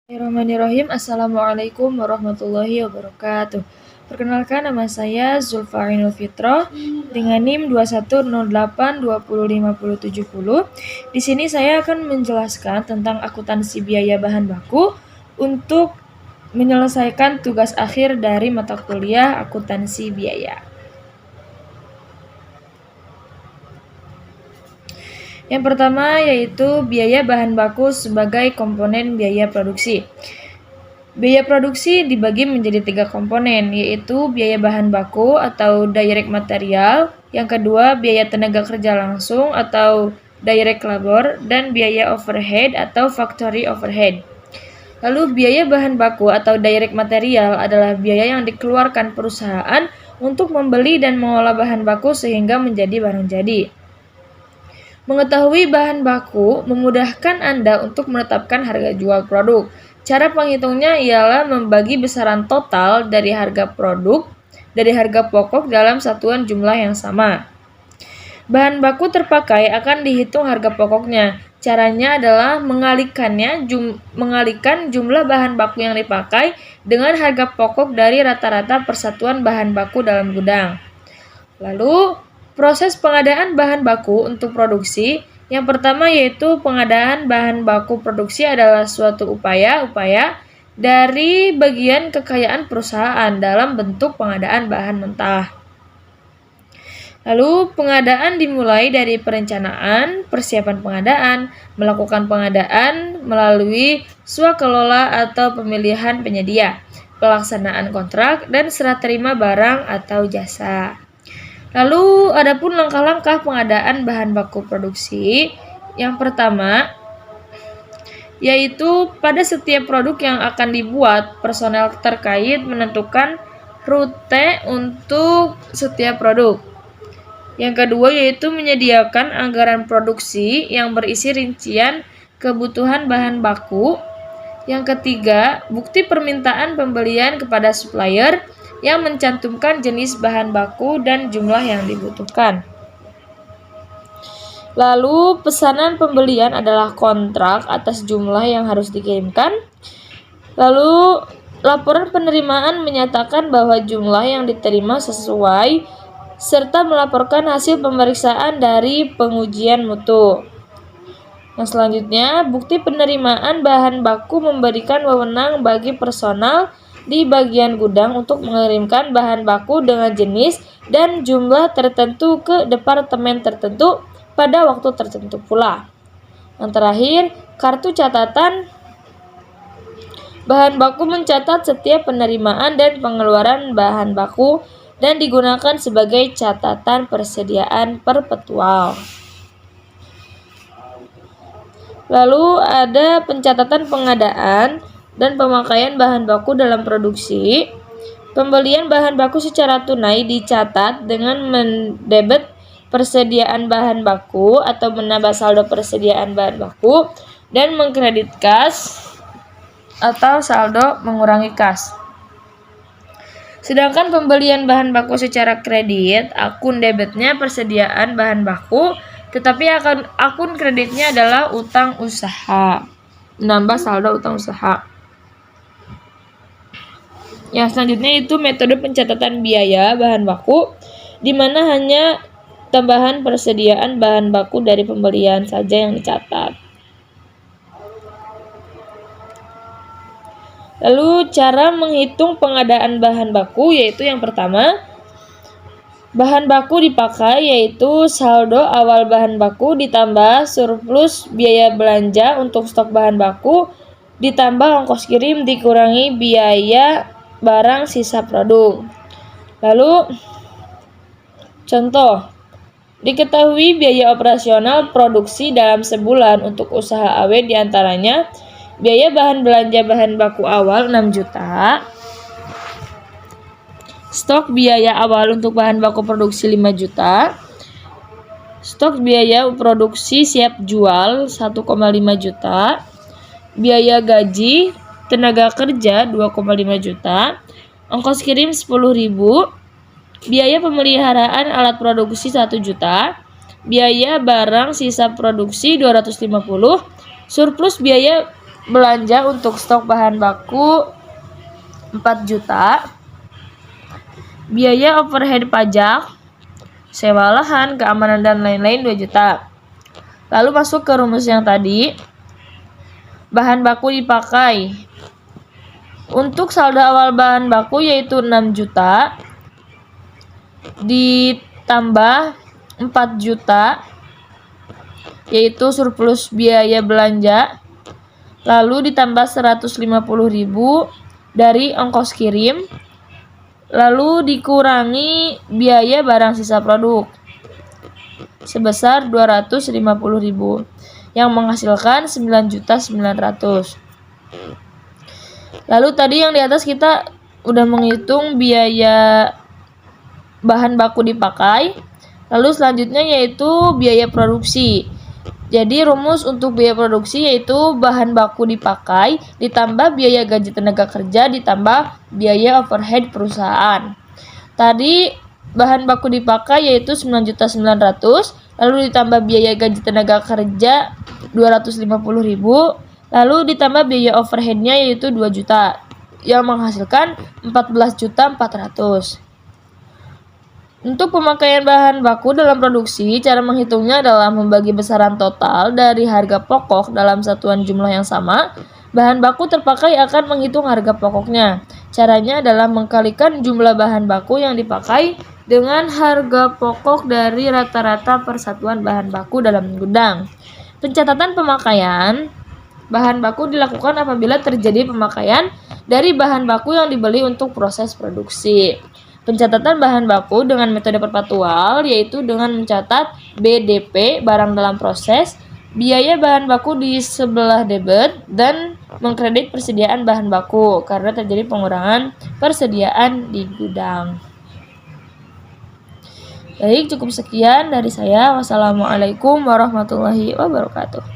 Bismillahirrahmanirrahim. Assalamualaikum warahmatullahi wabarakatuh. Perkenalkan, nama saya Zulfa Ainul Fitroh dengan NIM 2108205070. Di sini saya akan menjelaskan tentang akuntansi biaya bahan baku untuk menyelesaikan tugas akhir dari mata kuliah akuntansi biaya. Yang pertama yaitu biaya bahan baku sebagai komponen biaya produksi. Biaya produksi dibagi menjadi 3 komponen, yaitu biaya bahan baku atau direct material, yang kedua biaya tenaga kerja langsung atau direct labor, dan biaya overhead atau factory overhead. Lalu biaya bahan baku atau direct material adalah biaya yang dikeluarkan perusahaan untuk membeli dan mengolah bahan baku sehingga menjadi barang jadi. Mengetahui bahan baku memudahkan Anda untuk menetapkan harga jual produk. Cara penghitungnya ialah membagi besaran total dari harga pokok dalam satuan jumlah yang sama. Bahan baku terpakai akan dihitung harga pokoknya. Caranya adalah mengalihkan jumlah bahan baku yang dipakai dengan harga pokok dari rata-rata persatuan bahan baku dalam gudang. Lalu, proses pengadaan bahan baku untuk produksi, yang pertama yaitu pengadaan bahan baku produksi adalah suatu upaya dari bagian kekayaan perusahaan dalam bentuk pengadaan bahan mentah. Lalu, pengadaan dimulai dari perencanaan, persiapan pengadaan, melakukan pengadaan melalui swakelola atau pemilihan penyedia, pelaksanaan kontrak, dan serah terima barang atau jasa. Lalu, adapun langkah-langkah pengadaan bahan baku produksi. Yang pertama, yaitu pada setiap produk yang akan dibuat, personel terkait menentukan rute untuk setiap produk. Yang kedua, yaitu menyediakan anggaran produksi yang berisi rincian kebutuhan bahan baku. Yang ketiga, bukti permintaan pembelian kepada supplier yang mencantumkan jenis bahan baku dan jumlah yang dibutuhkan. Lalu, pesanan pembelian adalah kontrak atas jumlah yang harus dikirimkan. Lalu, laporan penerimaan menyatakan bahwa jumlah yang diterima sesuai serta melaporkan hasil pemeriksaan dari pengujian mutu. Yang selanjutnya, bukti penerimaan bahan baku memberikan wewenang bagi personal di bagian gudang untuk mengirimkan bahan baku dengan jenis dan jumlah tertentu ke departemen tertentu pada waktu tertentu pula. Yang terakhir, kartu catatan bahan baku mencatat setiap penerimaan dan pengeluaran bahan baku dan digunakan sebagai catatan persediaan perpetual. Lalu ada pencatatan pengadaan dan pemakaian bahan baku dalam produksi. Pembelian bahan baku secara tunai dicatat dengan mendebet persediaan bahan baku atau menambah saldo persediaan bahan baku dan mengkredit kas atau saldo mengurangi kas. Sedangkan pembelian bahan baku secara kredit, akun debitnya persediaan bahan baku, tetapi akun kreditnya adalah utang usaha. Menambah saldo utang usaha. Yang selanjutnya itu metode pencatatan biaya bahan baku, di mana hanya tambahan persediaan bahan baku dari pembelian saja yang dicatat. Lalu cara menghitung pengadaan bahan baku yaitu yang pertama, bahan baku dipakai yaitu saldo awal bahan baku ditambah surplus biaya belanja untuk stok bahan baku ditambah ongkos kirim dikurangi biaya barang sisa produk. Lalu, contoh, diketahui biaya operasional produksi dalam sebulan untuk usaha AW diantaranya biaya bahan belanja bahan baku awal 6 juta, stok biaya awal untuk bahan baku produksi 5 juta, stok biaya produksi siap jual 1,5 juta, biaya gaji tenaga kerja 2,5 juta, ongkos kirim 10.000, biaya pemeliharaan alat produksi 1 juta, biaya barang sisa produksi 250, surplus biaya belanja untuk stok bahan baku 4 juta, biaya overhead pajak, sewa lahan, keamanan dan lain-lain 2 juta. Lalu masuk ke rumus yang tadi. Bahan baku dipakai. Untuk saldo awal bahan baku yaitu 6 juta ditambah 4 juta yaitu surplus biaya belanja, lalu ditambah 150.000 dari ongkos kirim, lalu dikurangi biaya barang sisa produk sebesar 250.000 yang menghasilkan 9.900.000. Lalu tadi yang di atas kita udah menghitung biaya bahan baku dipakai. Lalu selanjutnya yaitu biaya produksi. Jadi rumus untuk biaya produksi yaitu bahan baku dipakai ditambah biaya gaji tenaga kerja ditambah biaya overhead perusahaan. Tadi bahan baku dipakai yaitu 9.900.000, lalu ditambah biaya gaji tenaga kerja 250.000, lalu ditambah biaya overheadnya yaitu 2 juta yang menghasilkan 14.400.000. Untuk pemakaian bahan baku dalam produksi, cara menghitungnya adalah membagi besaran total dari harga pokok dalam satuan jumlah yang sama. Bahan baku terpakai akan menghitung harga pokoknya. Caranya adalah mengkalikan jumlah bahan baku yang dipakai dengan harga pokok dari rata-rata persatuan bahan baku dalam gudang. Pencatatan pemakaian bahan baku dilakukan apabila terjadi pemakaian dari bahan baku yang dibeli untuk proses produksi. Pencatatan bahan baku dengan metode perpatual yaitu dengan mencatat BDP barang dalam proses, biaya bahan baku di sebelah debit, dan mengkredit persediaan bahan baku karena terjadi pengurangan persediaan di gudang. Baik, cukup sekian dari saya. Wassalamualaikum warahmatullahi wabarakatuh.